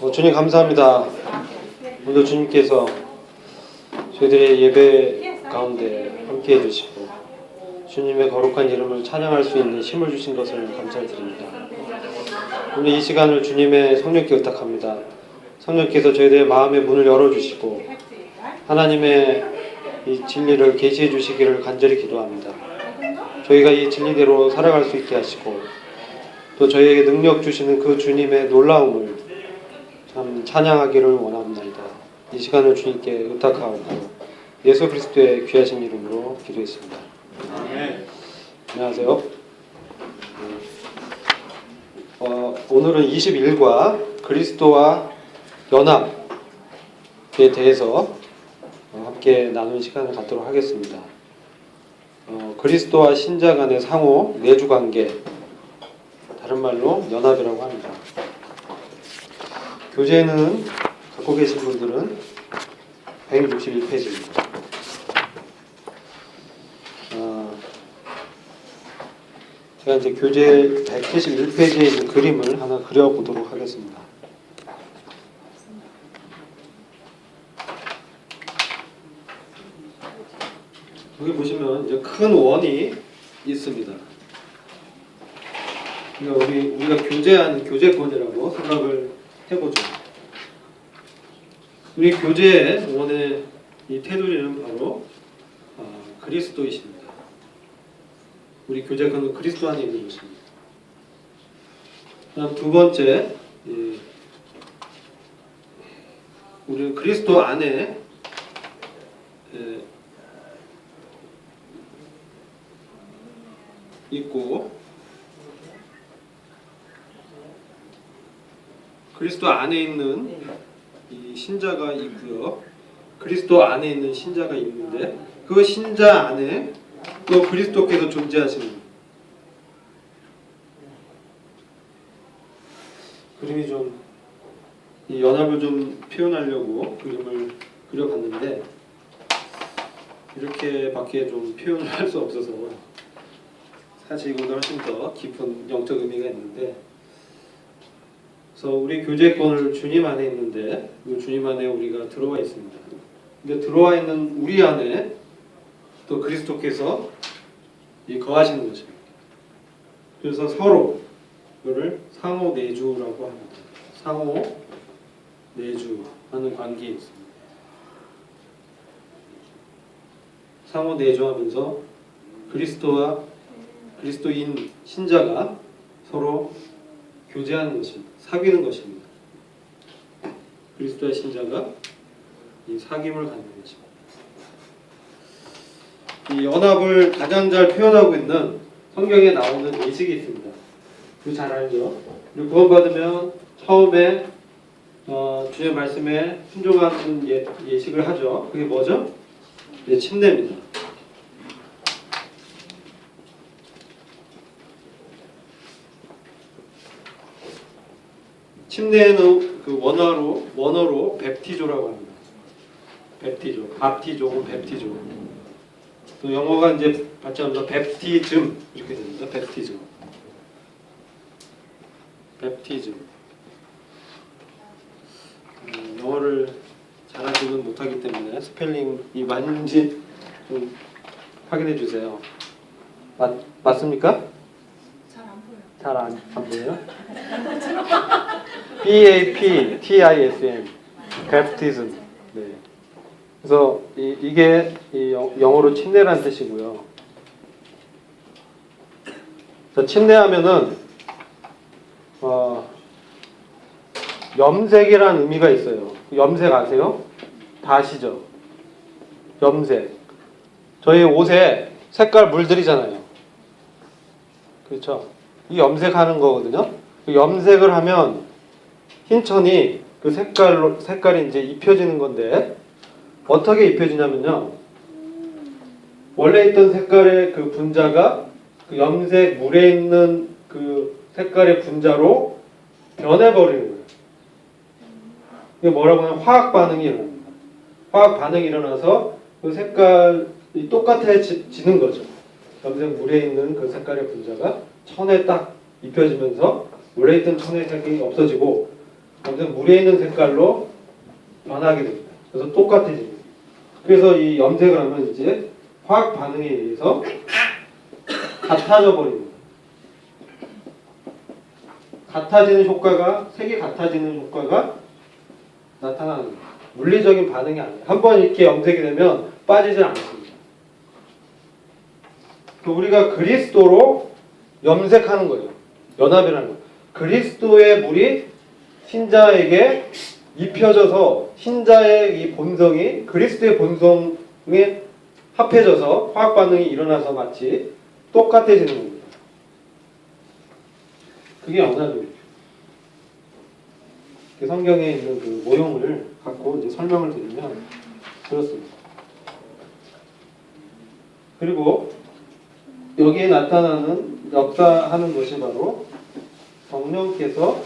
주님 감사합니다. 오늘 주님께서 저희들의 예배 가운데 함께 해주시고 주님의 거룩한 이름을 찬양할 수 있는 힘을 주신 것을 감사드립니다. 오늘 이 시간을 주님의 성령께 의탁합니다. 성령께서 저희들의 마음의 문을 열어주시고 하나님의 이 진리를 계시해 주시기를 간절히 기도합니다. 저희가 이 진리대로 살아갈 수 있게 하시고 또 저희에게 능력 주시는 그 주님의 놀라움을 참 찬양하기를 원합니다. 이 시간을 주님께 의탁하고 예수 그리스도의 귀하신 이름으로 기도했습니다. 아멘. 안녕하세요. 오늘은 21과 그리스도와 연합에 대해서 함께 나누는 시간을 갖도록 하겠습니다. 그리스도와 신자 간의 상호 내주관계, 다른 말로 연합이라고 합니다. 교재는 갖고 계신 분들은 161페이지입니다. 제가 이제 교재 171페이지에 있는 그림을 하나 그려보도록 하겠습니다. 여기 보시면 이제 큰 원이 있습니다. 그러니까 우리가 교제하는 교제권이라고 생각을 해보죠. 우리 교제의 원의 이 테두리는 바로 그리스도이십니다. 우리 교제권은 그리스도 안에 있는 것입니다. 다음 두 번째, 우리는 그리스도 안에 있고 그리스도 안에 있는 이 신자가 있고요. 그리스도 안에 있는 신자가 있는데 그 신자 안에 또 그리스도께서 존재하시는 그림이 좀 이 연합을 좀 표현하려고 그림을 그려봤는데 이렇게밖에 좀 표현을 할 수 없어서 사실 이거보다 훨씬 더 깊은 영적 의미가 있는데 그래서 우리 교제권을 주님 안에 있는데 그 주님 안에 우리가 들어와 있습니다. 근데 들어와 있는 우리 안에 또 그리스도께서 거하시는 것입니다. 그래서 서로 이거를 상호 내주라고 합니다. 상호 내주하는 관계에 있습니다. 상호 내주하면서 그리스도와 그리스도인 신자가 서로 교제하는 것입니다. 사귀는 것입니다. 그리스도의 신자가 이 사귐을 갖는 것입니다. 이 연합을 가장 잘 표현하고 있는 성경에 나오는 예식이 있습니다. 그거 잘 알죠? 그리고 구원받으면 처음에 주의 말씀에 순종하는 예식을 하죠. 그게 뭐죠? 침례입니다. 침례는 그 원어로 뵙티조라고 합니다. 밥티조는 뵙티조. 또 영어가 이제 받자면서 뵙티즘 이렇게 됩니다. 뵙티즘. 영어를 잘하지는 못하기 때문에 스펠링이 맞는지 좀 확인해 주세요. 맞습니까? 잘 안 보여요? BAPTISM, baptism. 네. 그래서 이게 영어로 침례라는 뜻이고요. 침례하면은 염색이라는 의미가 있어요. 염색 아세요? 다 아시죠? 염색. 저희 옷에 색깔 물들이잖아요. 그렇죠? 이 염색하는 거거든요. 그 염색을 하면 흰 천이 그 색깔이 이제 입혀지는 건데 어떻게 입혀지냐면요. 원래 있던 색깔의 그 분자가 그 염색 물에 있는 그 색깔의 분자로 변해버리는 거예요. 이게 뭐라고 하면 화학 반응이 일어납니다. 화학 반응이 일어나서 그 색깔이 똑같아지는 거죠. 염색 물에 있는 그 색깔의 분자가 천에 딱 입혀지면서 원래 있던 천의 색이 없어지고 아무튼 물에 있는 색깔로 변하게 됩니다. 그래서 똑같아집니다. 그래서 이 염색을 하면 이제 화학 반응에 의해서 같아져 버립니다. 같아지는 효과가, 색이 같아지는 효과가 나타나는 거예요. 물리적인 반응이 아니에요. 한번 이렇게 염색이 되면 빠지지 않습니다. 우리가 그리스도로 염색하는 거예요. 연합이라는 거예요. 그리스도의 물이 신자에게 입혀져서 신자의 이 본성이 그리스도의 본성에 합해져서 화학 반응이 일어나서 마치 똑같아지는 겁니다. 그게 연합입니다. 성경에 있는 그 모형을 갖고 이제 설명을 드리면 그렇습니다. 그리고 여기에 나타나는 역사하는 것이 바로 성령께서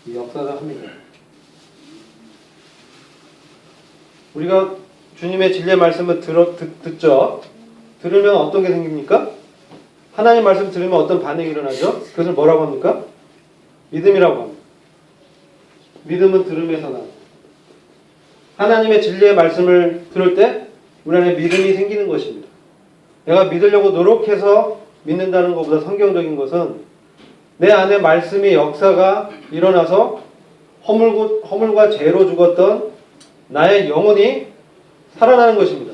이 역사를 합니다. 우리가 주님의 진리의 말씀을 듣죠. 들으면 어떤 게 생깁니까? 하나님 말씀 들으면 어떤 반응이 일어나죠? 그것을 뭐라고 합니까? 믿음이라고 합니다. 믿음은 들음에서 나. 하나님의 진리의 말씀을 들을 때 우리 안에 믿음이 생기는 것입니다. 내가 믿으려고 노력해서 믿는다는 것보다 성경적인 것은 내 안에 말씀의 역사가 일어나서 허물과 죄로 죽었던 나의 영혼이 살아나는 것입니다.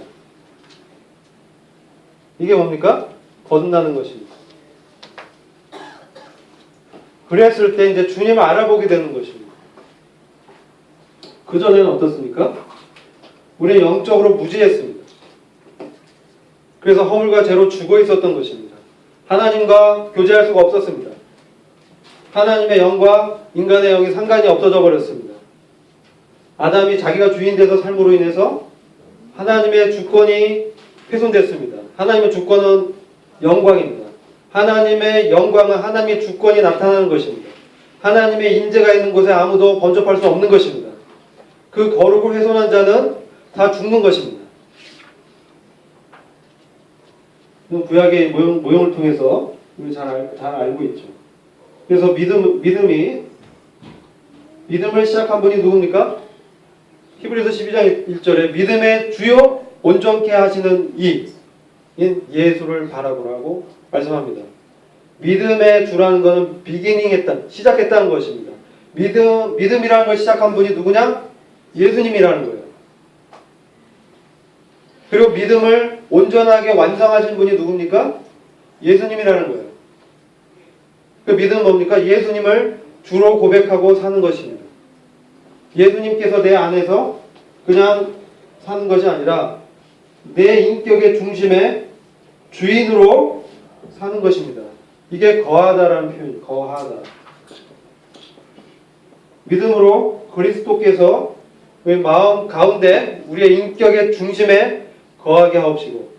이게 뭡니까? 거듭나는 것입니다. 그랬을 때 이제 주님을 알아보게 되는 것입니다. 그전에는 어떻습니까? 우리는 영적으로 무지했습니다. 그래서 허물과 죄로 죽어 있었던 것입니다. 하나님과 교제할 수가 없었습니다. 하나님의 영과 인간의 영이 상관이 없어져 버렸습니다. 아담이 자기가 주인 돼서 삶으로 인해서 하나님의 주권이 훼손됐습니다. 하나님의 주권은 영광입니다. 하나님의 영광은 하나님의 주권이 나타나는 것입니다. 하나님의 인재가 있는 곳에 아무도 범접할 수 없는 것입니다. 그 거룩을 훼손한 자는 다 죽는 것입니다. 구약의 모형을 통해서 우리 잘 알고 있죠. 그래서 믿음을 시작한 분이 누굽니까? 히브리서 12장 1절에 믿음의 주요 온전케 하시는 이인 예수를 바라보라고 말씀합니다. 믿음의 주라는 것은 시작했다는 것입니다. 믿음이라는 걸 시작한 분이 누구냐? 예수님이라는 거예요. 그리고 믿음을 온전하게 완성하신 분이 누굽니까? 예수님이라는 거예요. 그 믿음은 뭡니까? 예수님을 주로 고백하고 사는 것입니다. 예수님께서 내 안에서 그냥 사는 것이 아니라 내 인격의 중심에 주인으로 사는 것입니다. 이게 거하다라는 표현이에요. 거하다. 믿음으로 그리스도께서 우리 마음 가운데 우리의 인격의 중심에 거하게 하옵시고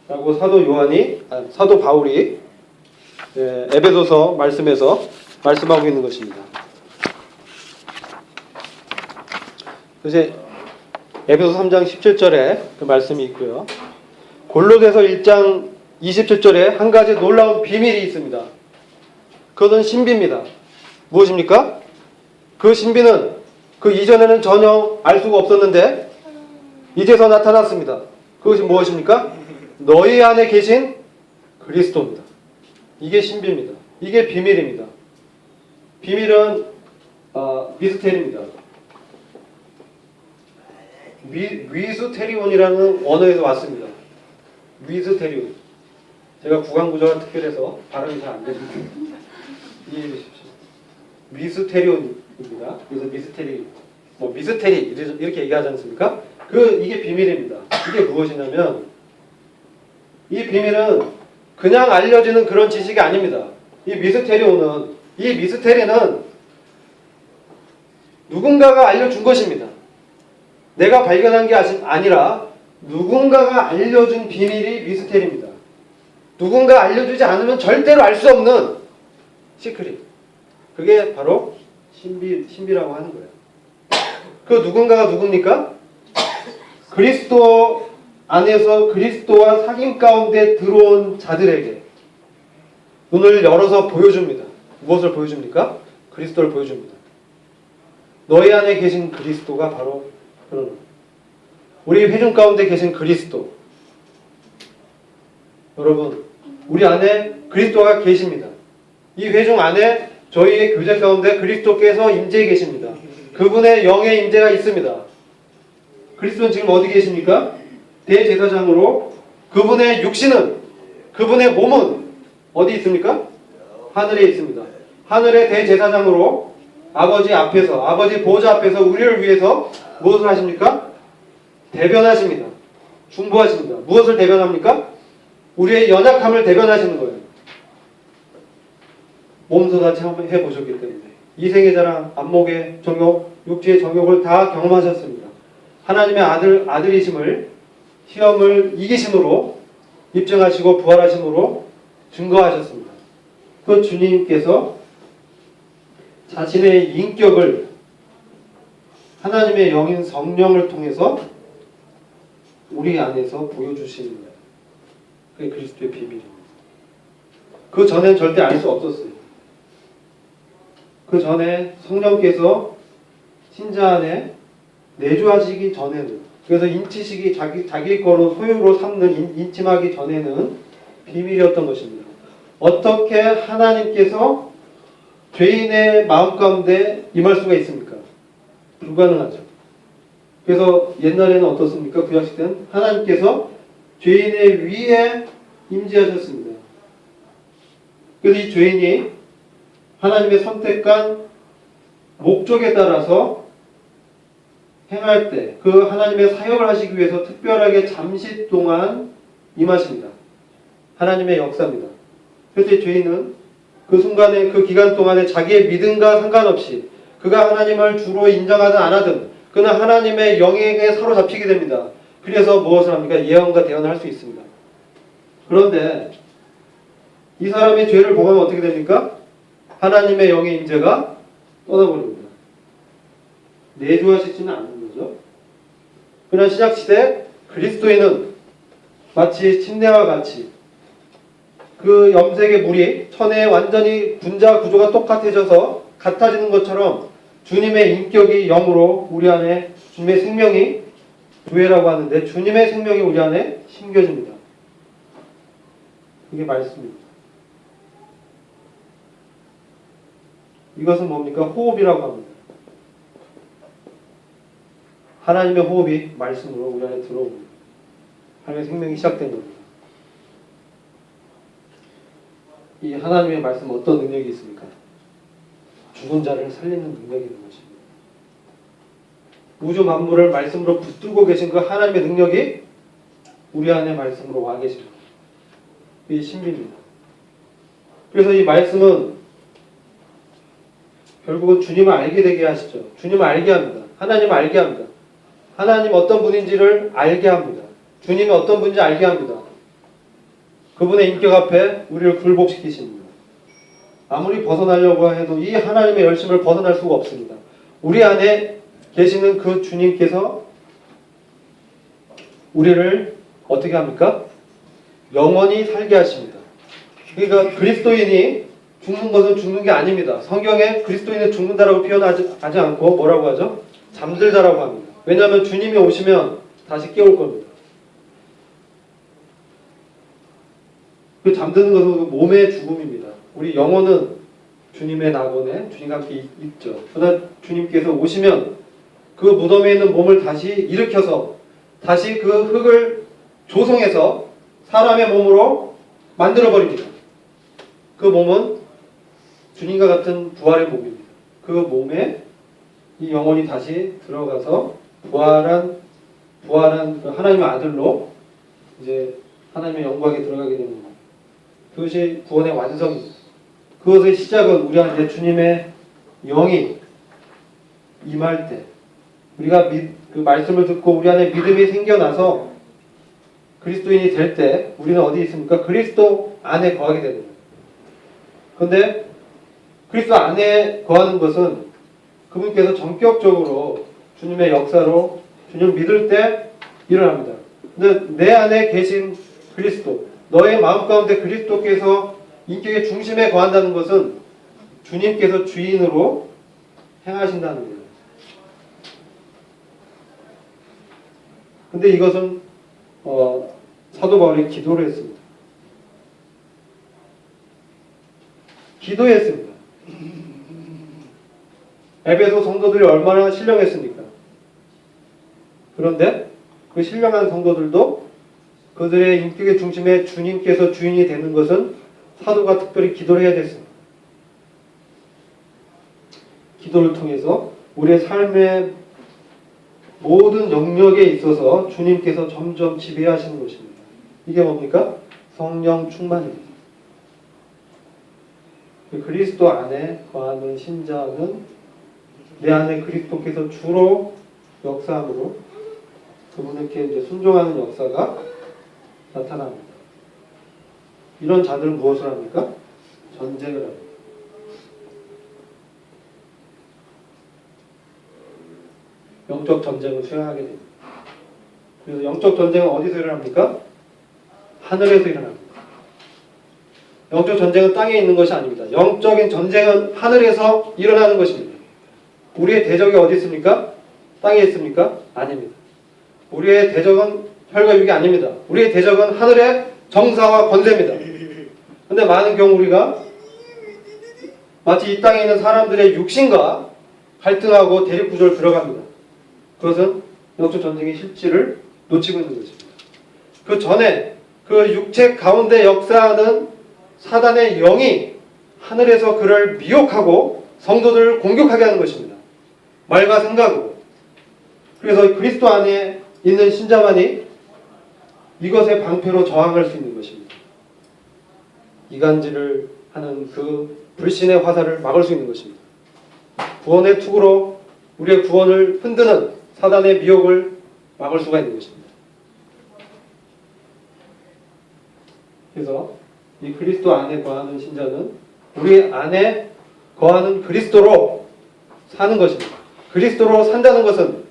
라고 사도 바울이 에베소서 말씀에서 말씀하고 있는 것입니다. 이제 에베소 3장 17절에 그 말씀이 있고요. 골로새서 1장 27절에 한 가지 놀라운 비밀이 있습니다. 그것은 신비입니다. 무엇입니까? 그 신비는 그 이전에는 전혀 알 수가 없었는데 이제서 나타났습니다. 그것이 무엇입니까? 너희 안에 계신 그리스도입니다. 이게 신비입니다. 이게 비밀입니다. 비밀은 미스테리입니다. 미스테리온이라는 언어에서 왔습니다. 미스테리온. 제가 구강구조가 특별해서 발음이 잘 안 됩니다. 이해해 주십시오. 미스테리온입니다. 그래서 미스테리 이렇게 얘기하지 않습니까? 이게 비밀입니다. 이게 무엇이냐면 이 비밀은 그냥 알려지는 그런 지식이 아닙니다. 이 미스테리는 누군가가 알려준 것입니다. 내가 발견한 게 아니라 누군가가 알려준 비밀이 미스테리입니다. 누군가 알려주지 않으면 절대로 알 수 없는 시크릿. 그게 바로 신비라고 하는 거예요. 그 누군가가 누굽니까? 그리스도 안에서 그리스도와 사귐 가운데 들어온 자들에게 눈을 열어서 보여줍니다. 무엇을 보여줍니까? 그리스도를 보여줍니다. 너희 안에 계신 그리스도가 바로 그런 우리 회중 가운데 계신 그리스도. 여러분, 우리 안에 그리스도가 계십니다. 이 회중 안에 저희의 교제 가운데 그리스도께서 임재해 계십니다. 그분의 영의 임재가 있습니다. 그리스도는 지금 어디 계십니까? 대제사장으로 그분의 육신은, 그분의 몸은 어디 있습니까? 하늘에 있습니다. 하늘의 대제사장으로 아버지 앞에서, 아버지 보호자 앞에서 우리를 위해서 무엇을 하십니까? 대변하십니다. 중보하십니다. 무엇을 대변합니까? 우리의 연약함을 대변하시는 거예요. 몸소 다 체험해 보셨기 때문에. 이생의 자랑, 안목의 정욕, 육체의 정욕을 다 경험하셨습니다. 하나님의 아들이심을 시험을 이기심으로 입증하시고 부활하심으로 증거하셨습니다. 그 주님께서 자신의 인격을 하나님의 영인 성령을 통해서 우리 안에서 보여주시는 거예요. 그게 그리스도의 비밀입니다. 그 전에는 절대 알 수 없었어요. 그 전에 성령께서 신자 안에 내주하시기 전에는, 그래서 인치시기 자기 거로 소유로 삼는 인침하기 전에는 비밀이었던 것입니다. 어떻게 하나님께서 죄인의 마음 가운데 임할 수가 있습니까? 불가능하죠. 그래서 옛날에는 어떻습니까? 구약시대 때는 하나님께서 죄인의 위에 임재하셨습니다. 그래서 이 죄인이 하나님의 선택한 목적에 따라서 행할 때 그 하나님의 사역을 하시기 위해서 특별하게 잠시 동안 임하십니다. 하나님의 역사입니다. 그래서 이 죄인은 그 순간에, 그 기간 동안에 자기의 믿음과 상관없이 그가 하나님을 주로 인정하든 안 하든 그는 하나님의 영에게 사로잡히게 됩니다. 그래서 무엇을 합니까? 예언과 대언을 할 수 있습니다. 그런데 이 사람이 죄를 범하면 어떻게 됩니까? 하나님의 영의 임재가 떠나버립니다. 내주하시지는 않는 거죠. 그러나 신약시대 그리스도인은 마치 침례와 같이 그 염색의 물이 천에 완전히 분자 구조가 똑같아져서 같아지는 것처럼 주님의 인격이 영으로 우리 안에, 주님의 생명이 교회라고 하는데 주님의 생명이 우리 안에 심겨집니다. 이게 말씀입니다. 이것은 뭡니까? 호흡이라고 합니다. 하나님의 호흡이 말씀으로 우리 안에 들어옵니다. 하나님의 생명이 시작된 겁니다. 이 하나님의 말씀은 어떤 능력이 있습니까? 죽은 자를 살리는 능력이 있는 것입니다. 우주 만물을 말씀으로 붙들고 계신 그 하나님의 능력이 우리 안에 말씀으로 와 계십니다. 이 신비입니다. 그래서 이 말씀은 결국은 주님을 알게 되게 하시죠. 주님을 알게 합니다. 하나님을 알게 합니다. 하나님 어떤 분인지를 알게 합니다. 주님이 어떤 분인지 알게 합니다. 그분의 인격 앞에 우리를 굴복시키십니다. 아무리 벗어나려고 해도 이 하나님의 열심을 벗어날 수가 없습니다. 우리 안에 계시는 그 주님께서 우리를 어떻게 합니까? 영원히 살게 하십니다. 그러니까 그리스도인이 죽는 것은 죽는 게 아닙니다. 성경에 그리스도인은 죽는다라고 표현하지 않고 뭐라고 하죠? 잠들다라고 합니다. 왜냐하면 주님이 오시면 다시 깨울 겁니다. 그 잠드는 것은 몸의 죽음입니다. 우리 영혼은 주님의 낙원에 주님과 함께 있죠. 그러나 주님께서 오시면 그 무덤에 있는 몸을 다시 일으켜서 다시 그 흙을 조성해서 사람의 몸으로 만들어버립니다. 그 몸은 주님과 같은 부활의 몸입니다. 그 몸에 이 영혼이 다시 들어가서 부활한 그 하나님의 아들로 이제 하나님의 영광에 들어가게 됩니다. 그것이 구원의 완성입니다. 그것의 시작은 우리 안에 주님의 영이 임할 때 우리가 그 말씀을 듣고 우리 안에 믿음이 생겨나서 그리스도인이 될 때 우리는 어디 있습니까? 그리스도 안에 거하게 되는 거예요. 그런데 그리스도 안에 거하는 것은 그분께서 전격적으로 주님의 역사로 주님을 믿을 때 일어납니다. 근데 내 안에 계신 그리스도, 너의 마음 가운데 그리스도께서 인격의 중심에 거한다는 것은 주님께서 주인으로 행하신다는 거예요. 근데 이것은 사도 바울이 기도를 했습니다. 기도했습니다. 에베소 성도들이 얼마나 신령했습니까? 그런데 그 신령한 성도들도 그들의 인격의 중심에 주님께서 주인이 되는 것은 사도가 특별히 기도를 해야 됐습니다. 기도를 통해서 우리의 삶의 모든 영역에 있어서 주님께서 점점 지배하시는 것입니다. 이게 뭡니까? 성령 충만입니다. 그리스도 안에 거하는 신자는 내 안에 그리스도께서 주로 역사함으로 그분에게 이제 순종하는 역사가 나타납니다. 이런 자들은 무엇을 합니까? 전쟁을 합니다. 영적 전쟁을 수행하게 됩니다. 그래서 영적 전쟁은 어디서 일어납니까? 하늘에서 일어납니다. 영적 전쟁은 땅에 있는 것이 아닙니다. 영적인 전쟁은 하늘에서 일어나는 것입니다. 우리의 대적이 어디 있습니까? 땅에 있습니까? 아닙니다. 우리의 대적은 혈과 육이 아닙니다. 우리의 대적은 하늘의 정사와 권세입니다. 그런데 많은 경우 우리가 마치 이 땅에 있는 사람들의 육신과 갈등하고 대립구조를 들어갑니다. 그것은 영적 전쟁의 실질을 놓치고 있는 것입니다. 그 전에 그 육체 가운데 역사하는 사단의 영이 하늘에서 그를 미혹하고 성도들을 공격하게 하는 것입니다. 말과 생각으로. 그래서 그리스도 안에 있는 신자만이 이것의 방패로 저항할 수 있는 것입니다. 이간질을 하는 그 불신의 화살을 막을 수 있는 것입니다. 구원의 투구로 우리의 구원을 흔드는 사단의 미혹을 막을 수가 있는 것입니다. 그래서 이 그리스도 안에 거하는 신자는 우리 안에 거하는 그리스도로 사는 것입니다. 그리스도로 산다는 것은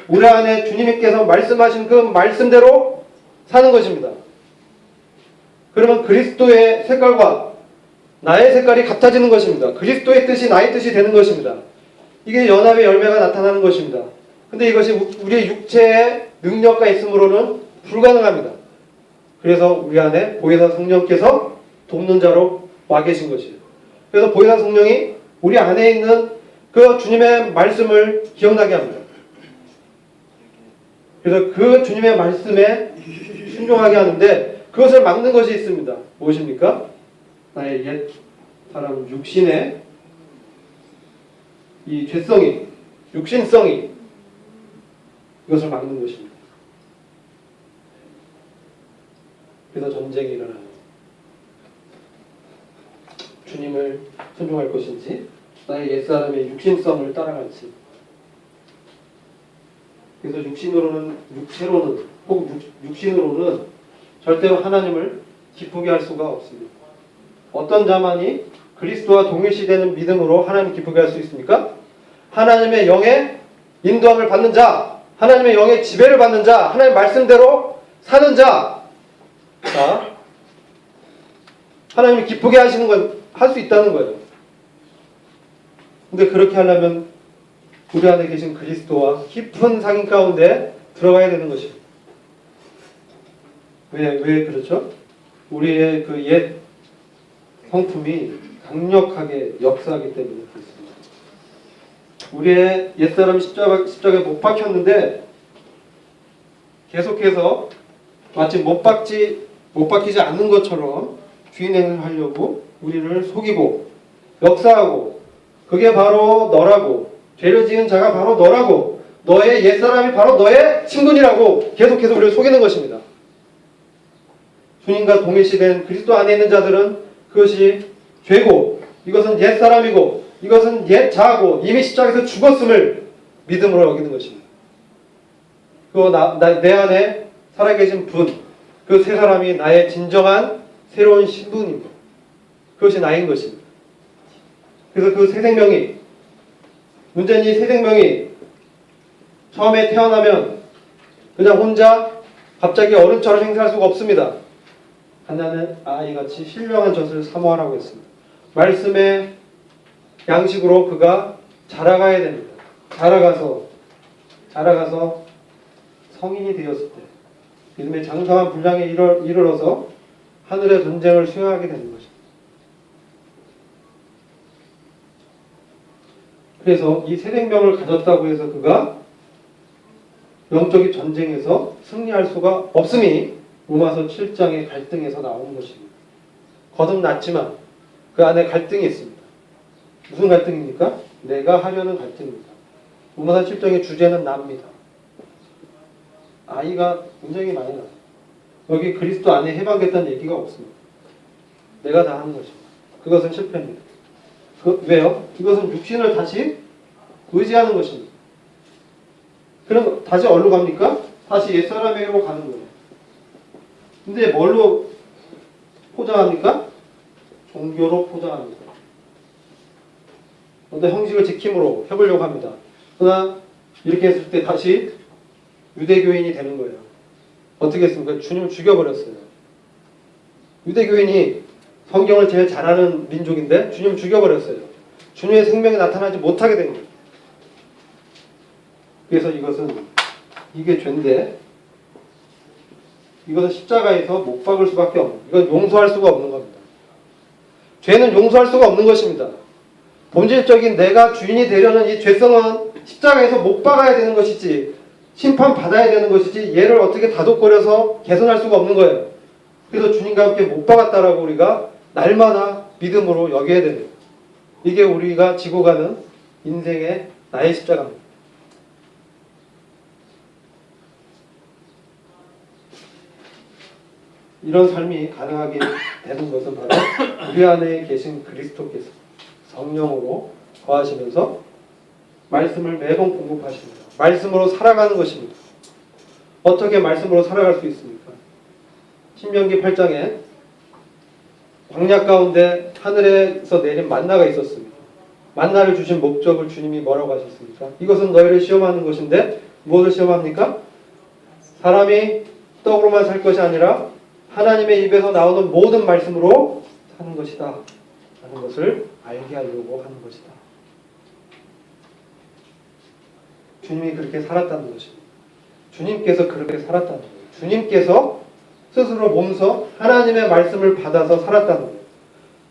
우리 안에 주님께서 말씀하신 그 말씀대로 사는 것입니다. 그러면 그리스도의 색깔과 나의 색깔이 같아지는 것입니다. 그리스도의 뜻이 나의 뜻이 되는 것입니다. 이게 연합의 열매가 나타나는 것입니다. 근데 이것이 우리의 육체의 능력과 있음으로는 불가능합니다. 그래서 우리 안에 보혜사 성령께서 돕는 자로 와 계신 것이에요. 그래서 보혜사 성령이 우리 안에 있는 그 주님의 말씀을 기억나게 합니다. 그래서 그 주님의 말씀에 순종하게 하는데 그것을 막는 것이 있습니다. 무엇입니까? 나의 옛 사람 육신의 이 죄성이, 육신성이 이것을 막는 것입니다. 그래서 전쟁이 일어나요. 주님을 순종할 것인지 나의 옛사람의 육신성을 따라갈지. 그래서 육체로는 혹은 육신으로는 절대로 하나님을 기쁘게 할 수가 없습니다. 어떤 자만이 그리스도와 동일시되는 믿음으로 하나님을 기쁘게 할 수 있습니까? 하나님의 영의 인도함을 받는 자, 하나님의 영의 지배를 받는 자, 하나님의 말씀대로 사는 자, 하나님이 기쁘게 하시는 건 할 수 있다는 거예요. 근데 그렇게 하려면 우리 안에 계신 그리스도와 깊은 상인 가운데 들어가야 되는 것입니다. 왜 그렇죠? 우리의 그 옛 성품이 강력하게 역사하기 때문에 그렇습니다. 우리의 옛사람이 십자가에 못 박혔는데 계속해서 마치 못 박히지 않는 것처럼 주인행을 하려고 우리를 속이고 역사하고 그게 바로 너라고, 죄를 지은 자가 바로 너라고, 너의 옛사람이 바로 너의 친구니라고 계속해서 우리를 속이는 것입니다. 주님과 동일시된 그리스도 안에 있는 자들은 그것이 죄고 이것은 옛사람이고 이것은 옛 자아고 이미 십자가에서 죽었음을 믿음으로 여기는 것입니다. 내 안에 살아계신 분, 그 세 사람이 나의 진정한 새로운 신분입니다. 그것이 나인 것입니다. 그래서 그 새 생명이, 문제는 이 새 생명이 처음에 태어나면 그냥 혼자 갑자기 어른처럼 행세할 수가 없습니다. 하나는 아이같이 신령한 젖을 사모하라고 했습니다. 말씀의 양식으로 그가 자라가야 됩니다. 자라가서 성인이 되었을 때 믿음의 장성한 분량에 이르러서 하늘의 전쟁을 수행하게 되는 것입니다. 그래서 이 새 생명을 가졌다고 해서 그가 영적인 전쟁에서 승리할 수가 없음이 로마서 7장의 갈등에서 나오는 것입니다. 거듭났지만 그 안에 갈등이 있습니다. 무슨 갈등입니까? 내가 하려는 갈등입니다. 로마서 7장의 주제는 나입니다. 아이가 굉장히 많이 나요. 여기 그리스도 안에 해방됐다는 얘기가 없습니다. 내가 다 하는 것입니다. 그것은 실패입니다. 왜요? 이것은 육신을 다시 의지하는 것입니다. 그럼 다시 어디로 갑니까? 다시 옛사람에게로 가는 거예요. 근데 뭘로 포장합니까? 종교로 포장합니다. 어떤 형식을 지킴으로 해보려고 합니다. 그러나 이렇게 했을 때 다시 유대교인이 되는 거예요. 어떻게 했습니까? 주님을 죽여버렸어요. 유대교인이 성경을 제일 잘하는 민족인데 주님을 죽여버렸어요. 주님의 생명이 나타나지 못하게 된 거예요. 그래서 이게 죄인데 이것은 십자가에서 못 박을 수밖에 없는, 이건 용서할 수가 없는 겁니다. 죄는 용서할 수가 없는 것입니다. 본질적인 내가 주인이 되려는 이 죄성은 십자가에서 못 박아야 되는 것이지, 심판받아야 되는 것이지, 얘를 어떻게 다독거려서 개선할 수가 없는 거예요. 그래서 주님과 함께 못 박았다라고 우리가 날마다 믿음으로 여겨야 됩니다. 이게 우리가 지고 가는 인생의 나의 십자가입니다. 이런 삶이 가능하게 되는 것은 바로 우리 안에 계신 그리스도께서 성령으로 거하시면서 말씀을 매번 공급하십니다. 말씀으로 살아가는 것입니다. 어떻게 말씀으로 살아갈 수 있습니까? 신명기 8장에 광야 가운데 하늘에서 내린 만나가 있었습니다. 만나를 주신 목적을 주님이 뭐라고 하셨습니까? 이것은 너희를 시험하는 것인데 무엇을 시험합니까? 사람이 떡으로만 살 것이 아니라 하나님의 입에서 나오는 모든 말씀으로 사는 것이다 라는 것을 알게 하려고 하는 것이다. 주님이 그렇게 살았다는 것입니다. 주님께서 그렇게 살았다는 거예요. 주님께서 스스로 몸소 하나님의 말씀을 받아서 살았다는 거예요.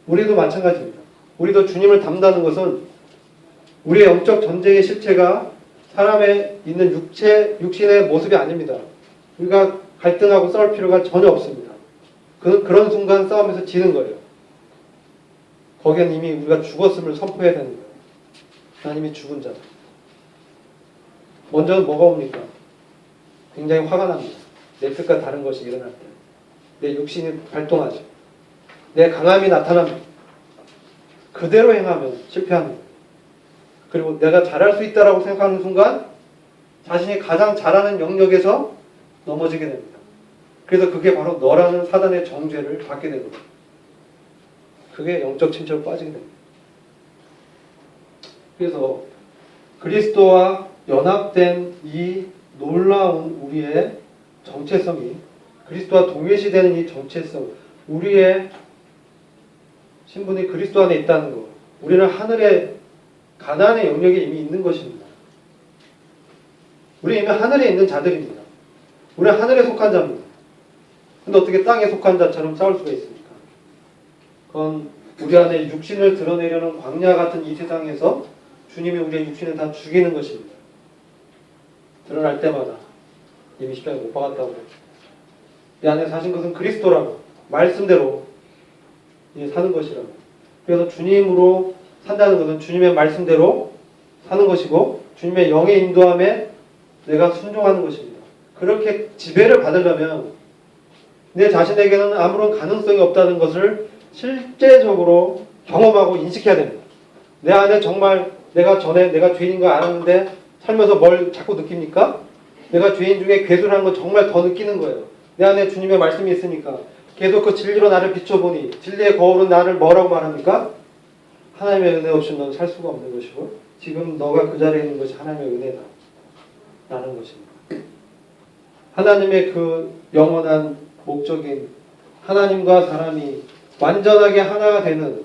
우리도 마찬가지입니다. 우리도 주님을 닮다는 것은 우리의 영적 전쟁의 실체가 사람에 있는 육신의 모습이 아닙니다. 우리가 갈등하고 싸울 필요가 전혀 없습니다. 그런 순간 싸움에서 지는 거예요. 거기엔 이미 우리가 죽었음을 선포해야 되는 거예요. 하나님이 죽은 자다. 먼저 뭐가 옵니까? 굉장히 화가 납니다. 내 뜻과 다른 것이 일어날 때. 내 육신이 발동하죠. 내 강함이 나타납니다. 그대로 행하면 실패합니다. 그리고 내가 잘할 수 있다라고 생각하는 순간 자신이 가장 잘하는 영역에서 넘어지게 됩니다. 그래서 그게 바로 너라는 사단의 정죄를 받게 됩니다. 그게 영적 침체로 빠지게 됩니다. 그래서 그리스도와 연합된 이 놀라운 우리의 정체성이, 그리스도와 동일시되는 이 정체성, 우리의 신분이 그리스도 안에 있다는 것, 우리는 하늘의 가나안의 영역에 이미 있는 것입니다. 우리 이미 하늘에 있는 자들입니다. 우리는 하늘에 속한 자입니다. 근데 어떻게 땅에 속한 자처럼 싸울 수가 있습니까? 그건 우리 안에 육신을 드러내려는 광야 같은 이 세상에서 주님이 우리의 육신을 다 죽이는 것입니다. 드러날 때마다 이미 십자가에 못 박았다고 내 안에 사신 것은 그리스도라고 말씀대로 사는 것이라고. 그래서 주님으로 산다는 것은 주님의 말씀대로 사는 것이고 주님의 영의 인도함에 내가 순종하는 것입니다. 그렇게 지배를 받으려면 내 자신에게는 아무런 가능성이 없다는 것을 실제적으로 경험하고 인식해야 됩니다. 내 안에 정말 내가 전에 내가 죄인인 거 알았는데 살면서 뭘 자꾸 느낍니까? 내가 죄인 중에 괴수라는 걸 정말 더 느끼는 거예요. 내 안에 주님의 말씀이 있으니까 계속 그 진리로 나를 비춰보니 진리의 거울은 나를 뭐라고 말합니까? 하나님의 은혜 없이 너는 살 수가 없는 것이고 지금 너가 그 자리에 있는 것이 하나님의 은혜다 라는 것입니다. 하나님의 그 영원한 목적인 하나님과 사람이 완전하게 하나가 되는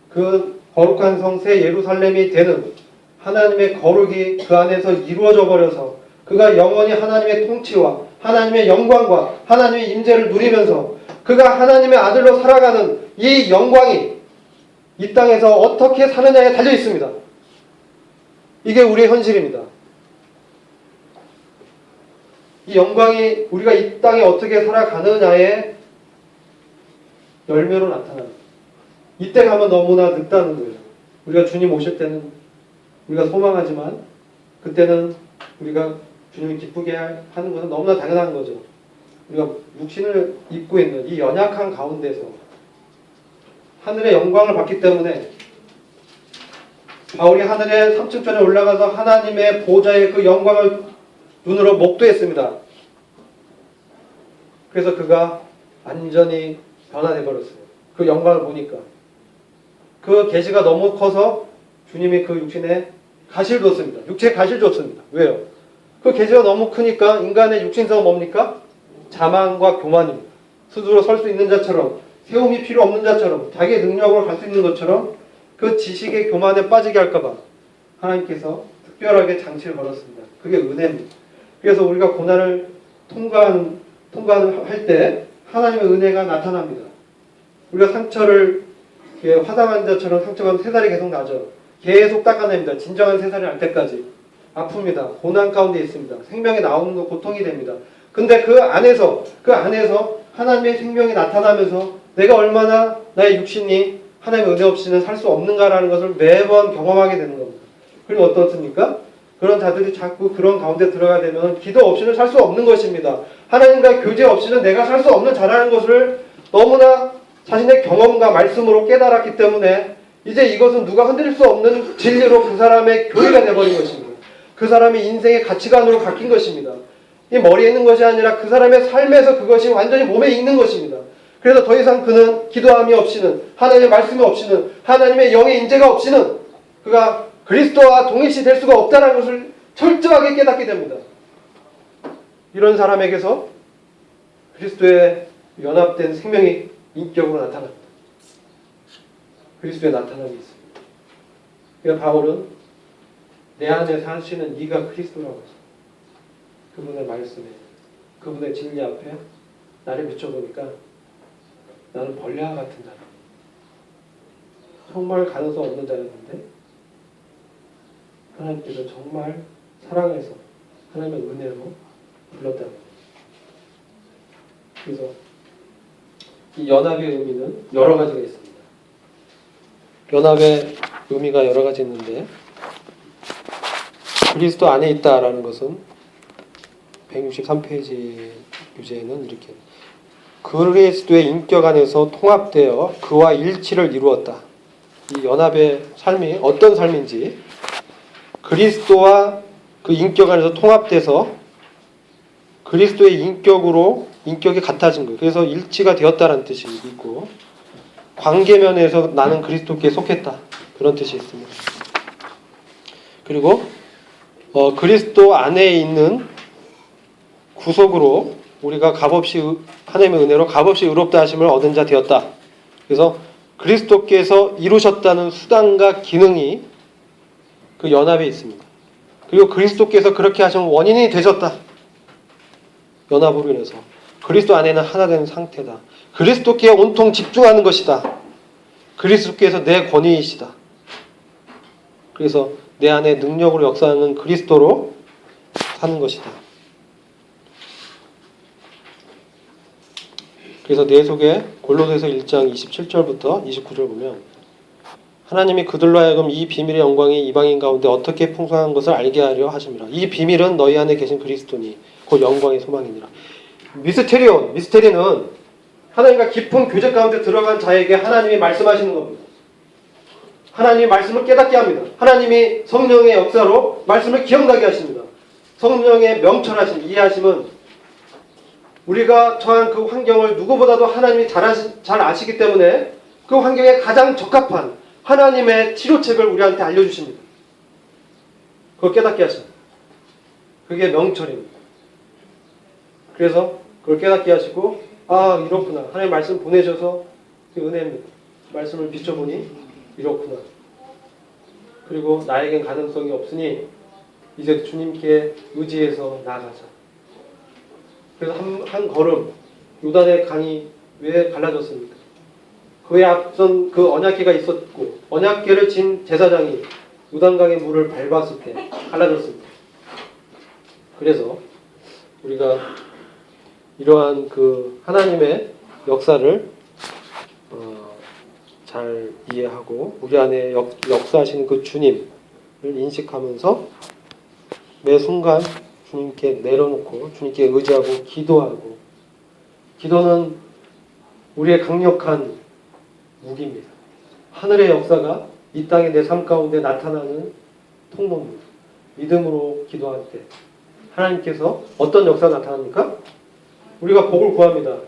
그 거룩한 성 새 예루살렘이 되는 하나님의 거룩이 그 안에서 이루어져 버려서 그가 영원히 하나님의 통치와 하나님의 영광과 하나님의 임재를 누리면서 그가 하나님의 아들로 살아가는 이 영광이 이 땅에서 어떻게 사느냐에 달려 있습니다. 이게 우리의 현실입니다. 이 영광이 우리가 이 땅에 어떻게 살아가느냐의 열매로 나타납니다. 이때 가면 너무나 늦다는 거예요. 우리가 주님 오실 때는 우리가 소망하지만 그때는 우리가 주님을 기쁘게 하는 것은 너무나 당연한 거죠. 우리가 육신을 입고 있는 이 연약한 가운데서 하늘의 영광을 받기 때문에 바울이 하늘의 3층전에 올라가서 하나님의 보좌의 그 영광을 눈으로 목도했습니다. 그래서 그가 완전히 변화돼 버렸어요. 그 영광을 보니까. 그 계시가 너무 커서 주님이 그 육신에 가시를 줬습니다. 육체에 가시를 줬습니다. 왜요? 그 계시가 너무 크니까 인간의 육신성은 뭡니까? 자만과 교만입니다. 스스로 설 수 있는 자처럼, 세움이 필요 없는 자처럼, 자기의 능력으로 갈 수 있는 것처럼 그 지식의 교만에 빠지게 할까봐 하나님께서 특별하게 장치를 걸었습니다. 그게 은혜입니다. 그래서 우리가 고난을 통과할 때 하나님의 은혜가 나타납니다. 우리가 상처를 화당한 자처럼 상처가 세 살이 계속 나죠. 계속 닦아냅니다. 진정한 세 살이 날 때까지. 아픕니다. 고난 가운데 있습니다. 생명이 나오는 거 고통이 됩니다. 근데 그 안에서 하나님의 생명이 나타나면서 내가 얼마나 나의 육신이 하나님의 은혜 없이는 살 수 없는가라는 것을 매번 경험하게 되는 겁니다. 그리고 어떻습니까? 그런 자들이 자꾸 그런 가운데 들어가야 되면 기도 없이는 살 수 없는 것입니다. 하나님과 교제 없이는 내가 살 수 없는 자라는 것을 너무나 자신의 경험과 말씀으로 깨달았기 때문에 이제 이것은 누가 흔들 수 없는 진리로 그 사람의 교리가 되어버린 것입니다. 그 사람이 인생의 가치관으로 바뀐 것입니다. 이 머리에 있는 것이 아니라 그 사람의 삶에서 그것이 완전히 몸에 있는 것입니다. 그래서 더 이상 그는 기도함이 없이는, 하나님의 말씀이 없이는, 하나님의 영의 인재가 없이는 그가 그리스도와 동일시 될 수가 없다는 것을 철저하게 깨닫게 됩니다. 이런 사람에게서 그리스도의 연합된 생명이 인격으로 나타납니다. 그리스도의 나타남이 있습니다. 그러니까 바울은 내 안에 사시는 이가 그리스도라고 하죠. 그분의 말씀에, 그분의 진리 앞에 나를 비춰보니까 나는 벌레와 같은 자다. 정말 가능성 없는 자였는데 하나님께서 정말 사랑해서 하나님의 은혜로 불렀다는 거예요. 그래서 이 연합의 의미는 여러 가지가 있습니다. 연합의 의미가 여러 가지 있는데 그리스도 안에 있다라는 것은 163페이지 유제에는 이렇게 그리스도의 인격 안에서 통합되어 그와 일치를 이루었다. 이 연합의 삶이 어떤 삶인지 그리스도와 그 인격 안에서 통합돼서 그리스도의 인격이 같아진 거예요. 그래서 일치가 되었다는 뜻이 있고 관계면에서 나는 그리스도께 속했다. 그런 뜻이 있습니다. 그리고 그리스도 안에 있는 구속으로 우리가 값없이 하나님의 은혜로 값없이 의롭다 하심을 얻은 자 되었다. 그래서 그리스도께서 이루셨다는 수단과 기능이 그 연합에 있습니다. 그리고 그리스도께서 그렇게 하시면 원인이 되셨다. 연합으로 인해서 그리스도 안에는 하나 되는 상태다. 그리스도께 온통 집중하는 것이다. 그리스도께서 내 권위이시다. 그래서 내 안에 능력으로 역사하는 그리스도로 사는 것이다. 그래서 내 속에 골로새서 1장 27절부터 29절 보면 하나님이 그들로 하여금 이 비밀의 영광이 이방인 가운데 어떻게 풍성한 것을 알게 하려 하심이라. 이 비밀은 너희 안에 계신 그리스도니 곧 영광의 소망이니라. 미스테리는 하나님과 깊은 교제 가운데 들어간 자에게 하나님이 말씀하시는 겁니다. 하나님이 말씀을 깨닫게 합니다. 하나님이 성령의 역사로 말씀을 기억나게 하십니다. 성령의 명철하심, 이해하심은 우리가 처한 그 환경을 누구보다도 하나님이 잘 아시기 때문에 그 환경에 가장 적합한 하나님의 치료책을 우리한테 알려주십니다. 그걸 깨닫게 하십니다. 그게 명철입니다. 그래서 그걸 깨닫게 하시고 이렇구나. 하나님 말씀 보내셔서 그 은혜입니다. 말씀을 비춰보니 이렇구나. 그리고 나에겐 가능성이 없으니 이제 주님께 의지해서 나아가자. 그래서 한 걸음 요단의 강이 왜 갈라졌습니까? 그에 앞선 그 언약궤가 있었고 언약궤를 진 제사장이 요단강의 물을 밟았을 때 갈라졌습니다. 그래서 우리가 이러한 그 하나님의 역사를 잘 이해하고 우리 안에 역사하시는 그 주님을 인식하면서 매 순간 주님께 내려놓고 주님께 의지하고 기도하고, 기도는 우리의 강력한 무기입니다. 하늘의 역사가 이 땅의 내 삶 가운데 나타나는 통로입니다. 믿음으로 기도할 때 하나님께서 어떤 역사가 나타납니까? 우리가 복을 구합니다.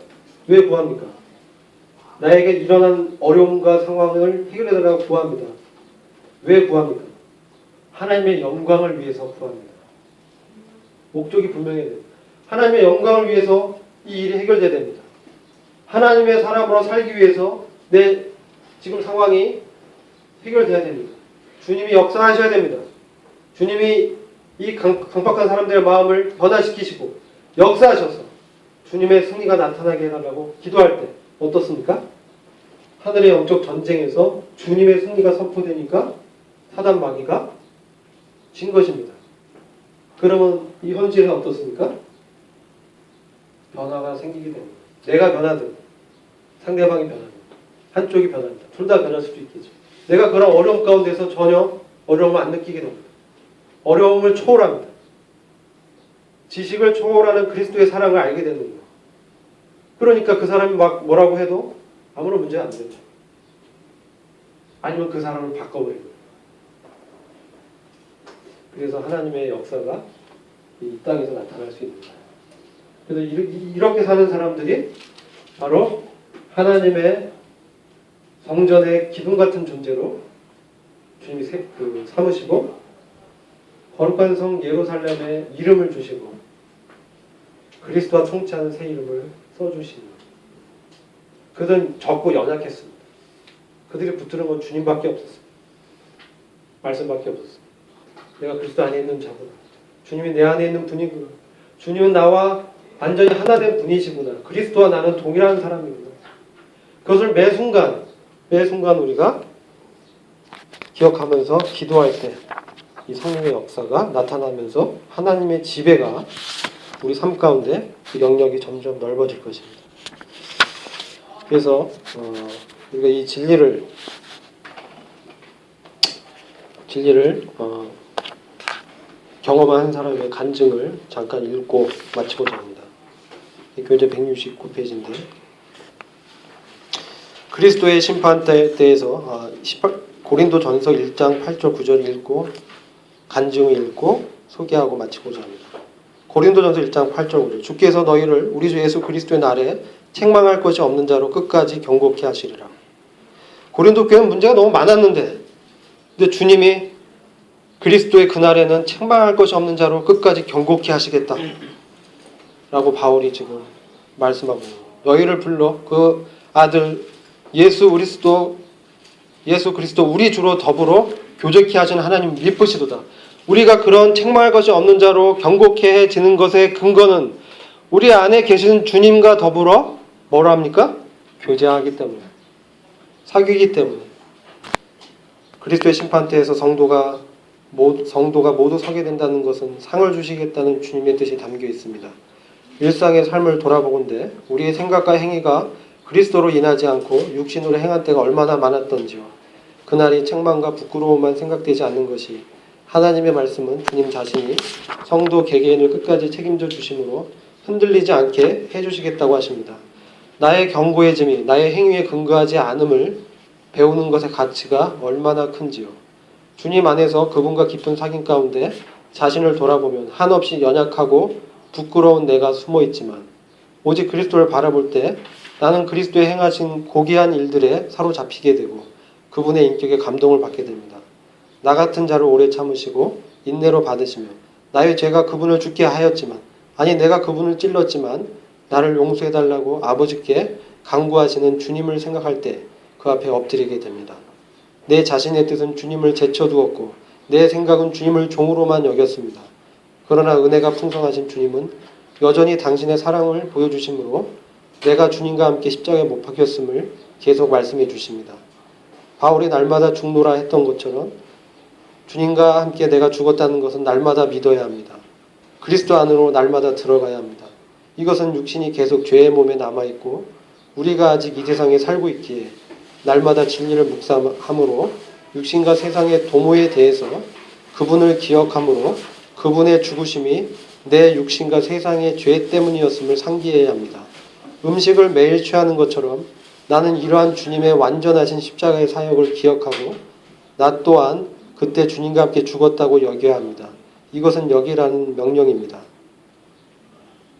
왜 구합니까? 나에게 일어난 어려움과 상황을 해결해달라고 구합니다. 왜 구합니까? 하나님의 영광을 위해서 구합니다. 목적이 분명해야 됩니다. 하나님의 영광을 위해서 이 일이 해결돼야 됩니다. 하나님의 사람으로 살기 위해서 내 지금 상황이 해결돼야 됩니다. 주님이 역사하셔야 됩니다. 주님이 이 강박한 사람들의 마음을 변화시키시고 역사하셔서 주님의 승리가 나타나게 해달라고 기도할 때 어떻습니까? 하늘의 영적 전쟁에서 주님의 승리가 선포되니까 사단 마귀가 진 것입니다. 그러면 이 현실은 어떻습니까? 변화가 생기게 됩니다. 내가 변하든 상대방이 변하든 한쪽이 변합니다. 둘 다 변할 수도 있겠죠. 내가 그런 어려움 가운데서 전혀 어려움을 안 느끼게 됩니다. 어려움을 초월합니다. 지식을 초월하는 그리스도의 사랑을 알게 되는 거예요. 그러니까 그 사람이 막 뭐라고 해도 아무런 문제가 안 되죠. 아니면 그 사람을 바꿔버리고. 그래서 하나님의 역사가 이 땅에서 나타날 수 있는 거예요. 그래서 이렇게 사는 사람들이 바로 하나님의 성전의 기둥 같은 존재로 주님이 삼으시고 거룩한 성 예루살렘에 이름을 주시고 그리스도와 통치하는 새 이름을 써주시는 거예요. 그들은 적고 연약했습니다. 그들이 붙드는 건 주님밖에 없었어요. 말씀밖에 없었어요. 내가 그리스도 안에 있는 자구나. 주님이 내 안에 있는 분이구나. 주님은 나와 완전히 하나 된 분이시구나. 그리스도와 나는 동일한 사람이구나. 그것을 매 순간 우리가 기억하면서 기도할 때 이 성령의 역사가 나타나면서 하나님의 지배가 우리 삶 가운데 그 영역이 점점 넓어질 것입니다. 그래서 우리가 이 진리를 경험한 사람의 간증을 잠깐 읽고 마치고자 합니다. 교재 169페이지인데 그리스도의 심판대에 대해서 고린도전서 1장 8절 9절 읽고 간증을 읽고 소개하고 마치고자 합니다. 고린도전서 1장 8절 9절 주께서 너희를 우리 주 예수 그리스도의 날에 책망할 것이 없는 자로 끝까지 경고케 하시리라. 고린도 교회는 문제가 너무 많았는데 근데 주님이 그리스도의 그날에는 책망할 것이 없는 자로 끝까지 경고케 하시겠다 라고 바울이 지금 말씀하고 있습니다. 너희를 불러 그 아들 예수 그리스도 우리 주로 더불어 교제케 하신 하나님 미쁘시도다. 우리가 그런 책망할 것이 없는 자로 경고케 해지는 것의 근거는 우리 안에 계신 주님과 더불어 뭐라 합니까? 교제하기 때문에, 사귀기 때문에. 그리스도의 심판대에서 성도가 모두 서게 된다는 것은 상을 주시겠다는 주님의 뜻이 담겨 있습니다. 일상의 삶을 돌아보건대 우리의 생각과 행위가 그리스도로 인하지 않고 육신으로 행한 때가 얼마나 많았던지요. 그날이 책망과 부끄러움만 생각되지 않는 것이 하나님의 말씀은 주님 자신이 성도 개개인을 끝까지 책임져 주심으로 흔들리지 않게 해주시겠다고 하십니다. 나의 경고해짐이 나의 행위에 근거하지 않음을 배우는 것의 가치가 얼마나 큰지요. 주님 안에서 그분과 깊은 사귐 가운데 자신을 돌아보면 한없이 연약하고 부끄러운 내가 숨어있지만 오직 그리스도를 바라볼 때 나는 그리스도의 행하신 고귀한 일들에 사로잡히게 되고 그분의 인격에 감동을 받게 됩니다. 나 같은 자를 오래 참으시고 인내로 받으시며 나의 죄가 그분을 죽게 하였지만 아니 내가 그분을 찔렀지만 나를 용서해달라고 아버지께 간구하시는 주님을 생각할 때 그 앞에 엎드리게 됩니다. 내 자신의 뜻은 주님을 제쳐두었고 내 생각은 주님을 종으로만 여겼습니다. 그러나 은혜가 풍성하신 주님은 여전히 당신의 사랑을 보여주심으로 내가 주님과 함께 십자가에 못 박혔음을 계속 말씀해 주십니다. 바울이 날마다 죽노라 했던 것처럼 주님과 함께 내가 죽었다는 것은 날마다 믿어야 합니다. 그리스도 안으로 날마다 들어가야 합니다. 이것은 육신이 계속 죄의 몸에 남아있고 우리가 아직 이 세상에 살고 있기에 날마다 진리를 묵상함으로 육신과 세상의 도모에 대해서 그분을 기억함으로 그분의 죽으심이 내 육신과 세상의 죄 때문이었음을 상기해야 합니다. 음식을 매일 취하는 것처럼 나는 이러한 주님의 완전하신 십자가의 사역을 기억하고 나 또한 그때 주님과 함께 죽었다고 여겨야 합니다. 이것은 여기라는 명령입니다.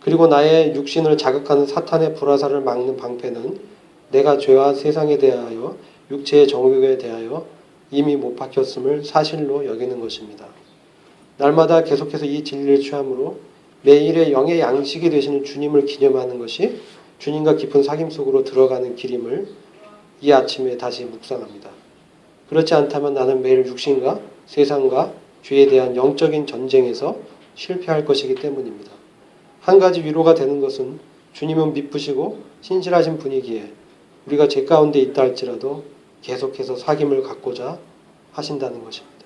그리고 나의 육신을 자극하는 사탄의 불화살을 막는 방패는 내가 죄와 세상에 대하여 육체의 정욕에 대하여 이미 못 박혔음을 사실로 여기는 것입니다. 날마다 계속해서 이 진리를 취함으로 매일의 영의 양식이 되시는 주님을 기념하는 것이 주님과 깊은 사귐 속으로 들어가는 길임을 이 아침에 다시 묵상합니다. 그렇지 않다면 나는 매일 육신과 세상과 죄에 대한 영적인 전쟁에서 실패할 것이기 때문입니다. 한 가지 위로가 되는 것은 주님은 미쁘시고 신실하신 분이기에 우리가 죄 가운데 있다 할지라도 계속해서 사귐을 갖고자 하신다는 것입니다.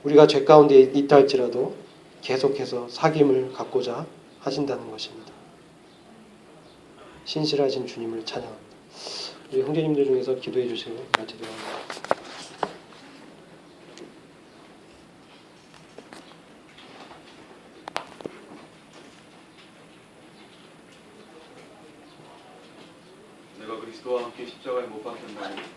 우리가 죄 가운데 있다 할지라도 계속해서 사귐을 갖고자 하신다는 것입니다. 신실하신 주님을 찬양합니다. 우리 형제님들 중에서 기도해 주시고 마치도록 하겠습니다. 내가 그리스도와 함께 십자가에 못 박혔나니